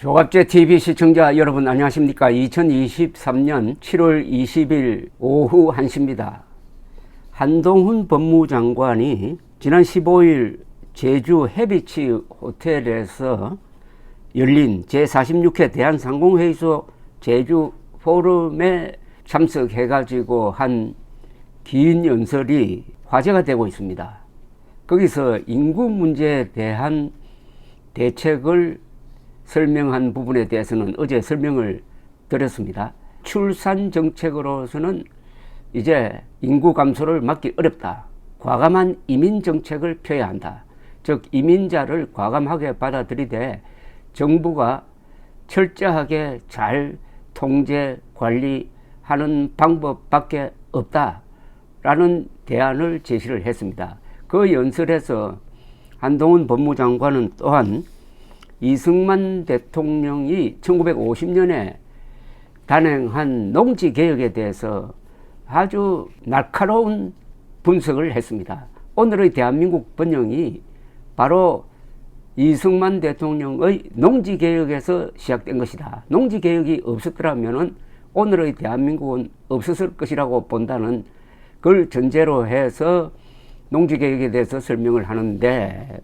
조갑제 TV 시청자 여러분 안녕하십니까? 2023년 7월 20일 오후 1시입니다. 한동훈 법무장관이 지난 15일 제주 해비치 호텔에서 열린 제46회 대한상공회의소 제주 포럼에 참석해가지고 한 긴 연설이 화제가 되고 있습니다. 거기서 인구 문제에 대한 대책을 설명한 부분에 대해서는 어제 설명을 드렸습니다. 출산 정책으로서는 이제 인구 감소를 막기 어렵다. 과감한 이민 정책을 펴야 한다. 즉 이민자를 과감하게 받아들이되 정부가 철저하게 잘 통제 관리하는 방법밖에 없다라는 대안을 제시를 했습니다. 그 연설에서 한동훈 법무장관은 또한 이승만 대통령이 1950년에 단행한 농지개혁에 대해서 아주 날카로운 분석을 했습니다. 오늘의 대한민국 번영이 바로 이승만 대통령의 농지개혁에서 시작된 것이다. 농지개혁이 없었더라면 오늘의 대한민국은 없었을 것이라고 본다는 걸 전제로 해서 농지개혁에 대해서 설명을 하는데,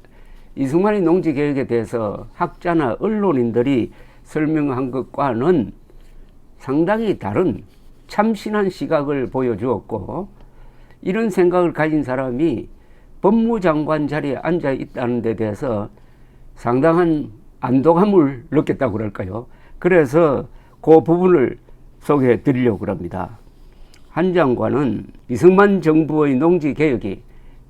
이승만의 농지개혁에 대해서 학자나 언론인들이 설명한 것과는 상당히 다른 참신한 시각을 보여주었고, 이런 생각을 가진 사람이 법무장관 자리에 앉아 있다는 데 대해서 상당한 안도감을 느꼈다고 그럴까요? 그래서 그 부분을 소개해 드리려고 합니다. 한 장관은 이승만 정부의 농지개혁이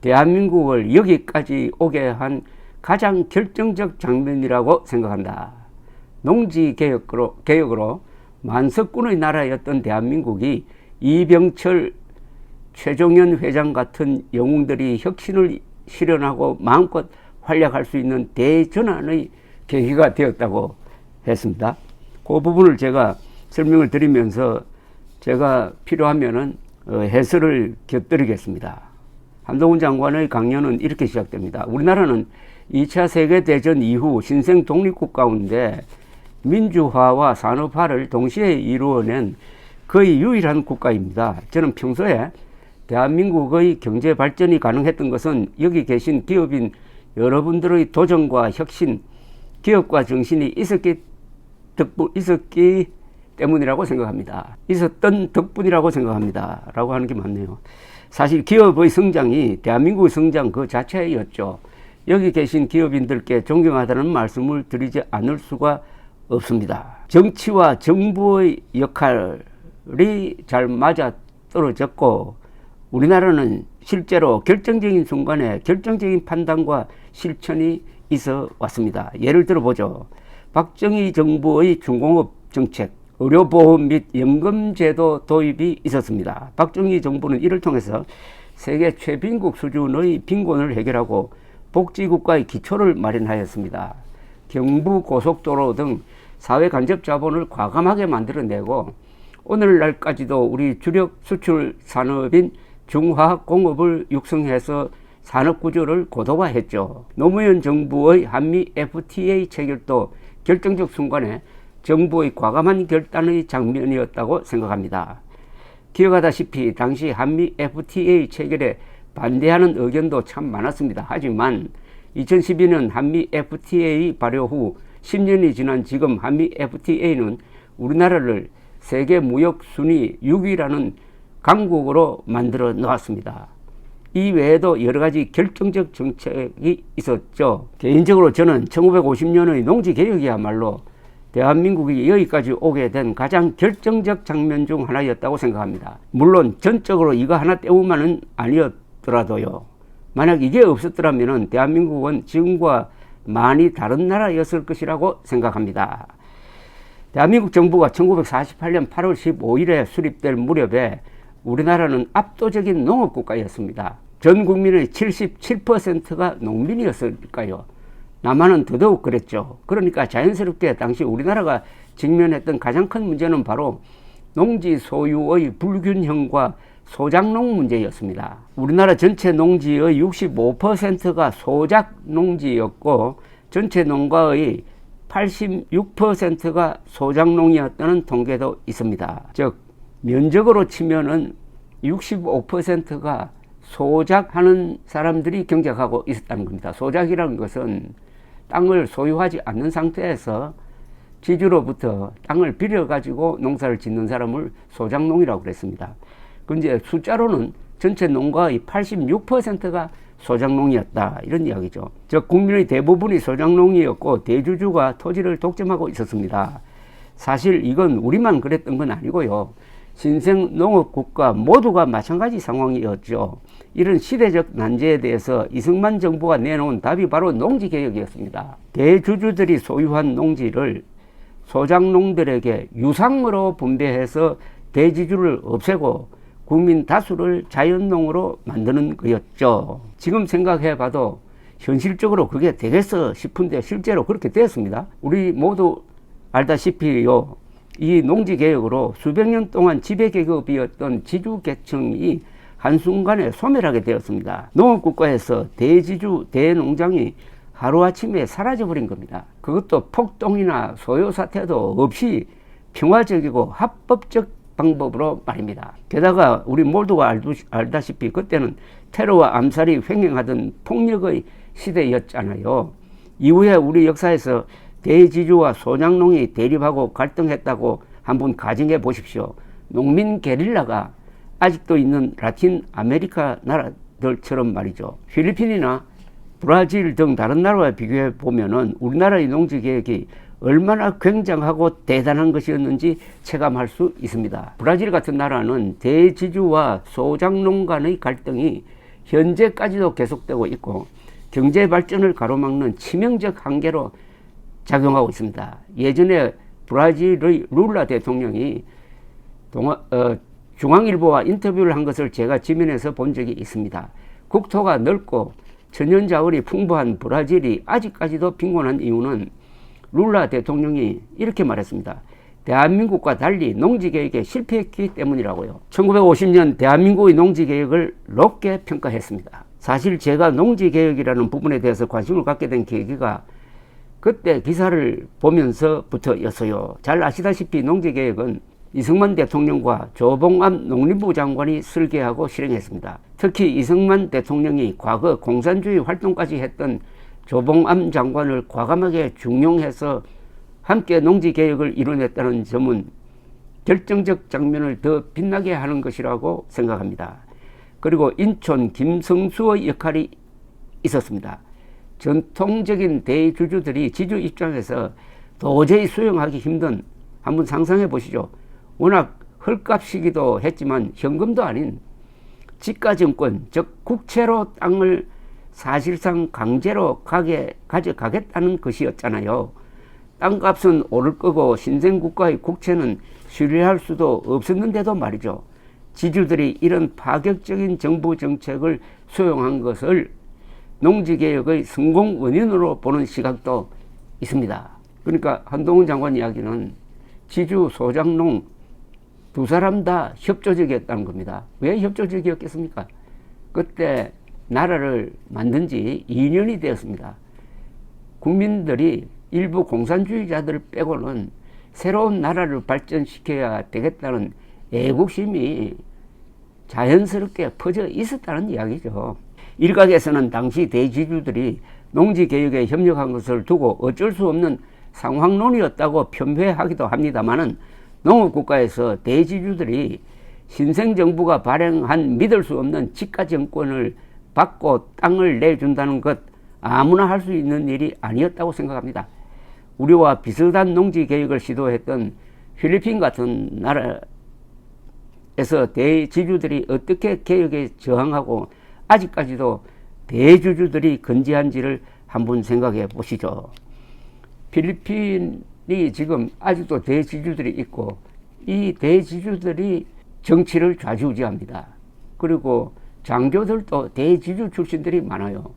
대한민국을 여기까지 오게 한 가장 결정적 장면이라고 생각한다. 농지개혁으로 만석군의 나라였던 대한민국이 이병철, 최종현 회장 같은 영웅들이 혁신을 실현하고 마음껏 활약할 수 있는 대전환의 계기가 되었다고 했습니다. 그 부분을 제가 설명을 드리면서 제가 필요하면은 해설을 곁들이겠습니다. 한동훈 장관의 강연은 이렇게 시작됩니다. 우리나라는 2차 세계대전 이후 신생 독립국 가운데 민주화와 산업화를 동시에 이루어낸 거의 유일한 국가입니다. 저는 평소에 대한민국의 경제 발전이 가능했던 것은 여기 계신 기업인 여러분들의 도전과 혁신, 기업과 정신이 있었기 때문이라고 생각합니다. 있었던 덕분이라고 생각합니다. 라고 하는 게 맞네요. 사실 기업의 성장이 대한민국의 성장 그 자체였죠. 여기 계신 기업인들께 존경하다는 말씀을 드리지 않을 수가 없습니다. 정치와 정부의 역할이 잘 맞아 떨어졌고, 우리나라는 실제로 결정적인 순간에 결정적인 판단과 실천이 있어 왔습니다. 예를 들어보죠. 박정희 정부의 중공업 정책, 의료보험 및 연금제도 도입이 있었습니다. 박정희 정부는 이를 통해서 세계 최빈국 수준의 빈곤을 해결하고 복지국가의 기초를 마련하였습니다. 경부고속도로 등 사회 간접 자본을 과감하게 만들어내고 오늘날까지도 우리 주력 수출 산업인 중화학공업을 육성해서 산업구조를 고도화했죠. 노무현 정부의 한미 FTA 체결도 결정적 순간에 정부의 과감한 결단의 장면이었다고 생각합니다. 기억하다시피 당시 한미 FTA 체결에 반대하는 의견도 참 많았습니다. 하지만 2012년 한미 FTA 발효 후 10년이 지난 지금 한미 FTA는 우리나라를 세계 무역 순위 6위라는 강국으로 만들어 놓았습니다. 이 외에도 여러 가지 결정적 정책이 있었죠. 개인적으로 저는 1950년의 농지개혁이야말로 대한민국이 여기까지 오게 된 가장 결정적 장면 중 하나였다고 생각합니다. 물론 전적으로 이거 하나 때문만은 아니었더라도요. 만약 이게 없었더라면 대한민국은 지금과 많이 다른 나라였을 것이라고 생각합니다. 대한민국 정부가 1948년 8월 15일에 수립될 무렵에 우리나라는 압도적인 농업국가였습니다. 전 국민의 77%가 농민이었을까요? 남한은 더더욱 그랬죠. 그러니까 자연스럽게 당시 우리나라가 직면했던 가장 큰 문제는 바로 농지 소유의 불균형과 소작농 문제였습니다. 우리나라 전체 농지의 65%가 소작 농지였고 전체 농가의 86%가 소작농이었다는 통계도 있습니다. 즉 면적으로 치면은 65%가 소작하는 사람들이 경작하고 있었다는 겁니다. 소작이라는 것은 땅을 소유하지 않는 상태에서 지주로부터 땅을 빌려가지고 농사를 짓는 사람을 소작농이라고 그랬습니다. 근데 숫자로는 전체 농가의 86%가 소작농이었다, 이런 이야기죠. 즉 국민의 대부분이 소작농이었고 대주주가 토지를 독점하고 있었습니다. 사실 이건 우리만 그랬던 건 아니고요. 신생 농업국가 모두가 마찬가지 상황이었죠. 이런 시대적 난제에 대해서 이승만 정부가 내놓은 답이 바로 농지개혁이었습니다. 대주주들이 소유한 농지를 소작농들에게 유상으로 분배해서 대지주를 없애고 국민 다수를 자연농으로 만드는 거였죠. 지금 생각해봐도 현실적으로 그게 되겠어 싶은데 실제로 그렇게 되었습니다. 우리 모두 알다시피요, 이 농지개혁으로 수백 년 동안 지배계급이었던 지주계층이 한순간에 소멸하게 되었습니다. 농업국가에서 대지주, 대농장이 하루아침에 사라져버린 겁니다. 그것도 폭동이나 소요 사태도 없이 평화적이고 합법적 방법으로 말입니다. 게다가 우리 모두가 알다시피 그때는 테러와 암살이 횡행하던 폭력의 시대였잖아요. 이후에 우리 역사에서 대지주와 소작농이 대립하고 갈등했다고 한번 가정해 보십시오. 농민 게릴라가 아직도 있는 라틴 아메리카 나라들처럼 말이죠. 필리핀이나 브라질 등 다른 나라와 비교해 보면은 우리나라의 농지 개혁이 얼마나 굉장하고 대단한 것이었는지 체감할 수 있습니다. 브라질 같은 나라는 대지주와 소작농 간의 갈등이 현재까지도 계속되고 있고 경제 발전을 가로막는 치명적 한계로 작용하고 있습니다. 예전에 브라질의 룰라 대통령이 중앙일보와 인터뷰를 한 것을 제가 지면에서 본 적이 있습니다. 국토가 넓고 천연자원이 풍부한 브라질이 아직까지도 빈곤한 이유는 룰라 대통령이 이렇게 말했습니다. 대한민국과 달리 농지개혁에 실패했기 때문이라고요. 1950년 대한민국의 농지개혁을 높게 평가했습니다. 사실 제가 농지개혁이라는 부분에 대해서 관심을 갖게 된 계기가 그때 기사를 보면서부터였어요. 잘 아시다시피 농지개혁은 이승만 대통령과 조봉암 농림부 장관이 설계하고 실행했습니다. 특히 이승만 대통령이 과거 공산주의 활동까지 했던 조봉암 장관을 과감하게 중용해서 함께 농지개혁을 이뤄냈다는 점은 결정적 장면을 더 빛나게 하는 것이라고 생각합니다. 그리고 인촌 김성수의 역할이 있었습니다. 전통적인 대주주들이 지주 입장에서 도저히 수용하기 힘든, 한번 상상해 보시죠. 워낙 헐값이기도 했지만 현금도 아닌 지가정권, 즉 국채로 땅을 사실상 강제로 가져가겠다는 것이었잖아요. 땅값은 오를 거고 신생국가의 국채는 수리할 수도 없었는데도 말이죠. 지주들이 이런 파격적인 정부 정책을 수용한 것을 농지개혁의 성공 원인으로 보는 시각도 있습니다. 그러니까 한동훈 장관 이야기는 지주, 소작농 두 사람 다 협조적이었다는 겁니다. 왜 협조적이었겠습니까? 그때 나라를 만든 지 2년이 되었습니다. 국민들이 일부 공산주의자들 빼고는 새로운 나라를 발전시켜야 되겠다는 애국심이 자연스럽게 퍼져 있었다는 이야기죠. 일각에서는 당시 대지주들이 농지개혁에 협력한 것을 두고 어쩔 수 없는 상황론이었다고 편회하기도 합니다만은 농업국가에서 대지주들이 신생정부가 발행한 믿을 수 없는 지가정권을 받고 땅을 내준다는 것 아무나 할 수 있는 일이 아니었다고 생각합니다. 우리와 비슷한 농지개혁을 시도했던 필리핀 같은 나라에서 대지주들이 어떻게 개혁에 저항하고 아직까지도 대주주들이 건재한지를 한번 생각해 보시죠. 필리핀이 지금 아직도 대지주들이 있고 이 대지주들이 정치를 좌지우지합니다. 그리고 장교들도 대지주 출신들이 많아요.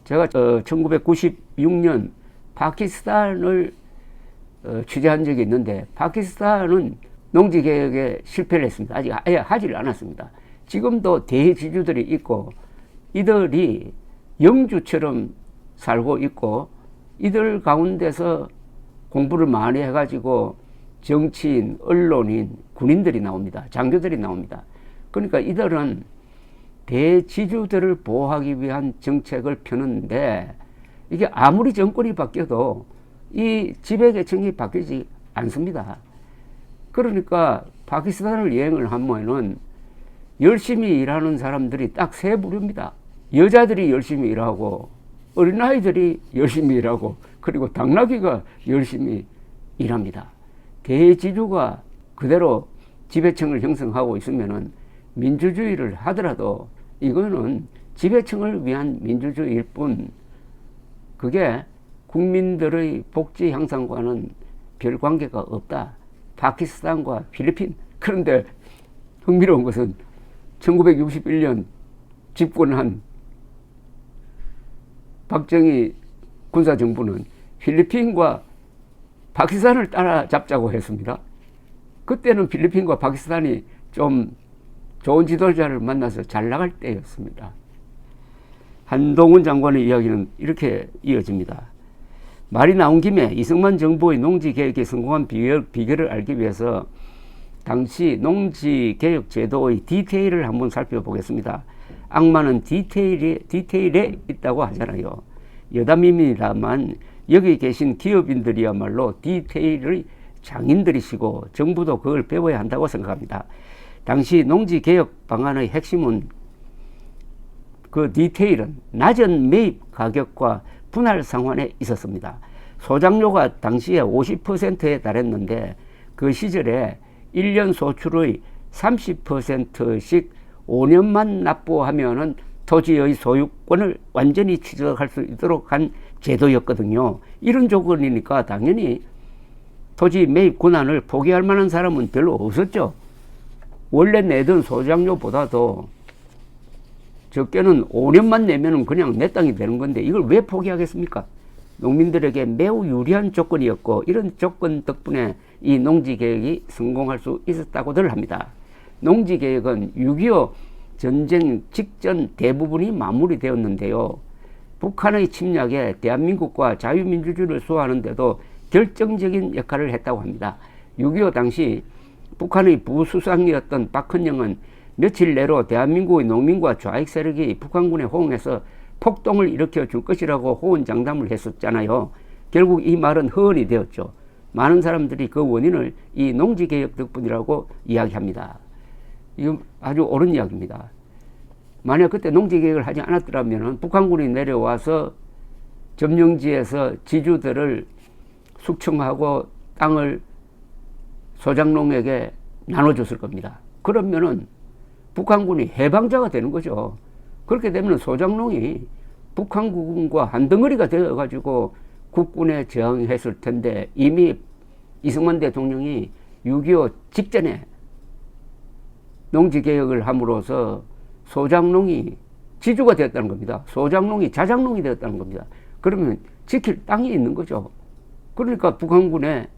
제가 1996년 파키스탄을 취재한 적이 있는데 파키스탄은 농지개혁에 실패를 했습니다. 아직 아예 하지를 않았습니다. 지금도 대지주들이 있고 이들이 영주처럼 살고 있고 이들 가운데서 공부를 많이 해가지고 정치인, 언론인, 군인들이 나옵니다. 장교들이 나옵니다. 그러니까 이들은 대지주들을 보호하기 위한 정책을 펴는데 이게 아무리 정권이 바뀌어도 이 지배계층이 바뀌지 않습니다. 그러니까 파키스탄을 여행을 하면은 열심히 일하는 사람들이 딱 세 부류입니다. 여자들이 열심히 일하고 어린아이들이 열심히 일하고 그리고 당나귀가 열심히 일합니다. 대지주가 그대로 지배층을 형성하고 있으면은 민주주의를 하더라도 이거는 지배층을 위한 민주주의일 뿐 그게 국민들의 복지 향상과는 별 관계가 없다. 파키스탄과 필리핀. 그런데 흥미로운 것은 1961년 집권한 박정희 군사정부는 필리핀과 파키스탄을 따라잡자고 했습니다. 그때는 필리핀과 파키스탄이 좀 좋은 지도자를 만나서 잘 나갈 때였습니다. 한동훈 장관의 이야기는 이렇게 이어집니다. 말이 나온 김에 이승만 정부의 농지개혁이 성공한 비결을 알기 위해서 당시 농지개혁 제도의 디테일을 한번 살펴보겠습니다. 악마는 디테일에 있다고 하잖아요. 여담입니다만 여기 계신 기업인들이야말로 디테일의 장인들이시고 정부도 그걸 배워야 한다고 생각합니다. 당시 농지개혁 방안의 핵심은 그 디테일은 낮은 매입 가격과 분할 상환에 있었습니다. 소장료가 당시에 50%에 달했는데 그 시절에 1년 소출의 30%씩 5년만 납부하면은 토지의 소유권을 완전히 취득할 수 있도록 한 제도였거든요. 이런 조건이니까 당연히 토지 매입 권한을 포기할 만한 사람은 별로 없었죠. 원래 내던 소장료보다도 적게는 5년만 내면은 그냥 내 땅이 되는 건데 이걸 왜 포기하겠습니까? 농민들에게 매우 유리한 조건이었고 이런 조건 덕분에 이 농지개혁이 성공할 수 있었다고들 합니다. 농지개혁은 6.25 전쟁 직전 대부분이 마무리되었는데요. 북한의 침략에 대한민국과 자유민주주의를 수호하는 데도 결정적인 역할을 했다고 합니다. 6.25 당시 북한의 부수상이었던 박헌영은 며칠 내로 대한민국의 농민과 좌익 세력이 북한군에 호응해서 폭동을 일으켜 줄 것이라고 호언장담을 했었잖아요. 결국 이 말은 허언이 되었죠. 많은 사람들이 그 원인을 이 농지개혁 덕분이라고 이야기합니다. 이건 아주 옳은 이야기입니다. 만약 그때 농지개혁을 하지 않았더라면 북한군이 내려와서 점령지에서 지주들을 숙청하고 땅을 소장농에게 나눠줬을 겁니다. 그러면은 북한군이 해방자가 되는 거죠. 그렇게 되면 소장농이 북한군과 한덩어리가 되어가지고 국군에 저항했을 텐데 이미 이승만 대통령이 6.25 직전에 농지개혁을 함으로써 소장농이 지주가 되었다는 겁니다. 소장농이 자장농이 되었다는 겁니다. 그러면 지킬 땅이 있는 거죠. 그러니까 북한군에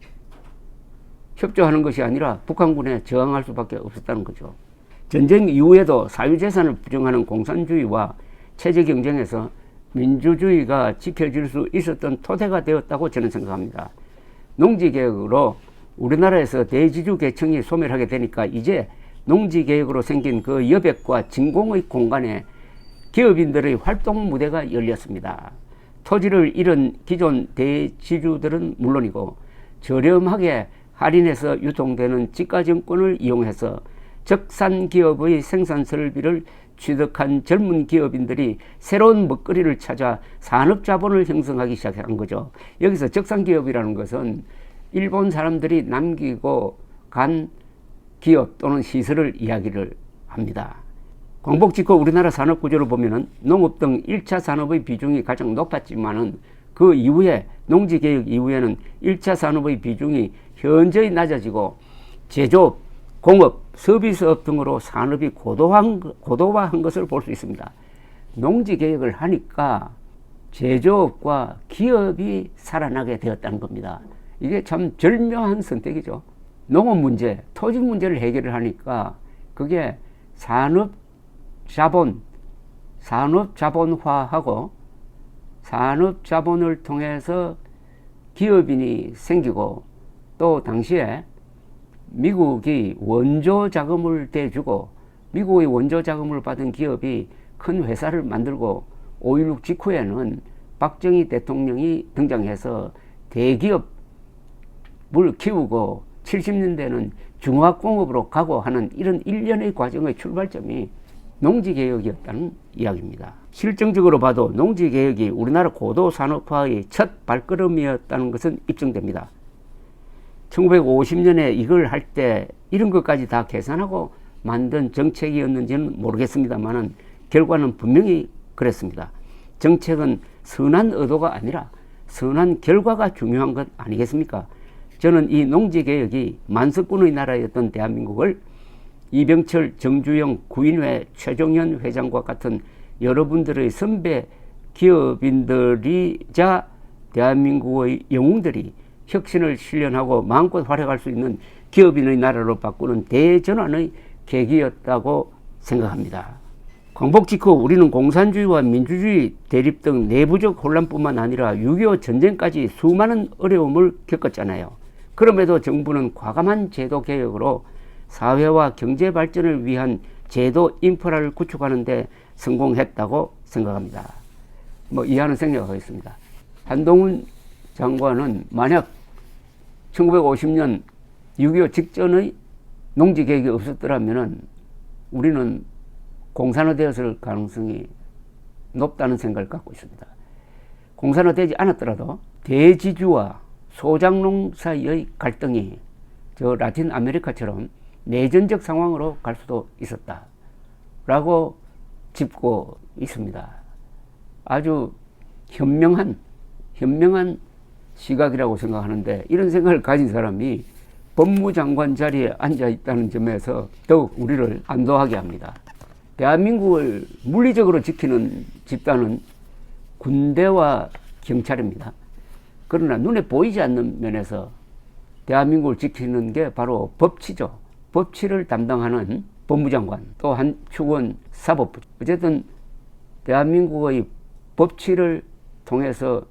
협조하는 것이 아니라 북한군에 저항할 수밖에 없었다는 거죠. 전쟁 이후에도 사유재산을 부정하는 공산주의와 체제경쟁에서 민주주의가 지켜질 수 있었던 토대가 되었다고 저는 생각합니다. 농지개혁으로 우리나라에서 대지주 계층이 소멸하게 되니까 이제 농지개혁으로 생긴 그 여백과 진공의 공간에 기업인들의 활동 무대가 열렸습니다. 토지를 잃은 기존 대지주들은 물론이고 저렴하게 할인해서 유통되는 지가증권을 이용해서 적산기업의 생산설비를 취득한 젊은 기업인들이 새로운 먹거리를 찾아 산업자본을 형성하기 시작한 거죠. 여기서 적산기업이라는 것은 일본 사람들이 남기고 간 기업 또는 시설을 이야기를 합니다. 광복 직후 우리나라 산업구조를 보면은 농업 등 1차 산업의 비중이 가장 높았지만은 그 이후에 농지개혁 이후에는 1차 산업의 비중이 현저히 낮아지고 제조업, 공업, 서비스업 등으로 산업이 고도화한 것을 볼 수 있습니다. 농지개혁을 하니까 제조업과 기업이 살아나게 되었다는 겁니다. 이게 참 절묘한 선택이죠. 농업 문제, 토지 문제를 해결을 하니까 그게 산업자본화하고 산업자본을 통해서 기업인이 생기고 또 당시에 미국이 원조 자금을 대주고 미국의 원조 자금을 받은 기업이 큰 회사를 만들고 5.16 직후에는 박정희 대통령이 등장해서 대기업을 키우고 70년대는 중화공업으로 가고 하는 이런 일련의 과정의 출발점이 농지개혁이었다는 이야기입니다. 실정적으로 봐도 농지개혁이 우리나라 고도 산업화의 첫 발걸음이었다는 것은 입증됩니다. 1950년에 이걸 할 때 이런 것까지 다 계산하고 만든 정책이었는지는 모르겠습니다만 결과는 분명히 그랬습니다. 정책은 선한 의도가 아니라 선한 결과가 중요한 것 아니겠습니까? 저는 이 농지개혁이 만석군의 나라였던 대한민국을 이병철, 정주영, 구인회, 최종현 회장과 같은 여러분들의 선배 기업인들이자 대한민국의 영웅들이 혁신을 실현하고 마음껏 활약할 수 있는 기업인의 나라로 바꾸는 대전환의 계기였다고 생각합니다. 광복 직후 우리는 공산주의와 민주주의 대립 등 내부적 혼란뿐만 아니라 6.25 전쟁까지 수많은 어려움을 겪었잖아요. 그럼에도 정부는 과감한 제도 개혁으로 사회와 경제 발전을 위한 제도 인프라를 구축하는 데 성공했다고 생각합니다. 이하는 생략하겠습니다. 한동훈 장관은 만약 1950년 6.25 직전의 농지개혁이 없었더라면 우리는 공산화되었을 가능성이 높다는 생각을 갖고 있습니다. 공산화되지 않았더라도 대지주와 소작농 사이의 갈등이 저 라틴 아메리카처럼 내전적 상황으로 갈 수도 있었다라고 짚고 있습니다. 아주 현명한 시각이라고 생각하는데 이런 생각을 가진 사람이 법무장관 자리에 앉아 있다는 점에서 더욱 우리를 안도하게 합니다. 대한민국을 물리적으로 지키는 집단은 군대와 경찰입니다. 그러나 눈에 보이지 않는 면에서 대한민국을 지키는 게 바로 법치죠. 법치를 담당하는 법무장관, 또 한 축은 사법부. 어쨌든 대한민국의 법치를 통해서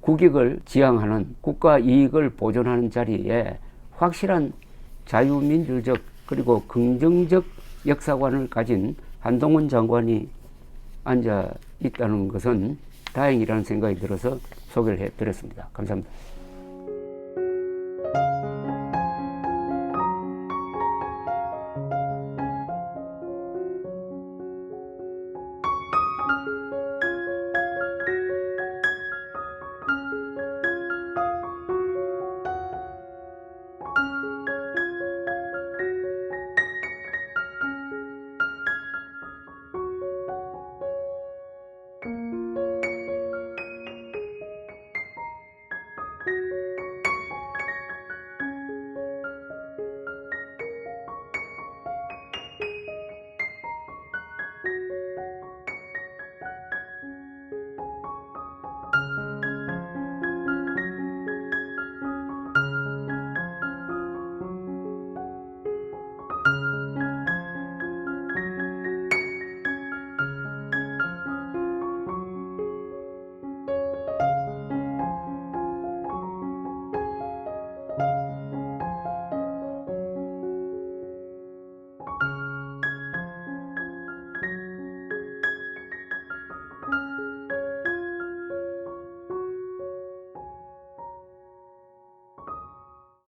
국익을 지향하는 국가 이익을 보존하는 자리에 확실한 자유민주적 그리고 긍정적 역사관을 가진 한동훈 장관이 앉아 있다는 것은 다행이라는 생각이 들어서 소개를 해드렸습니다. 감사합니다.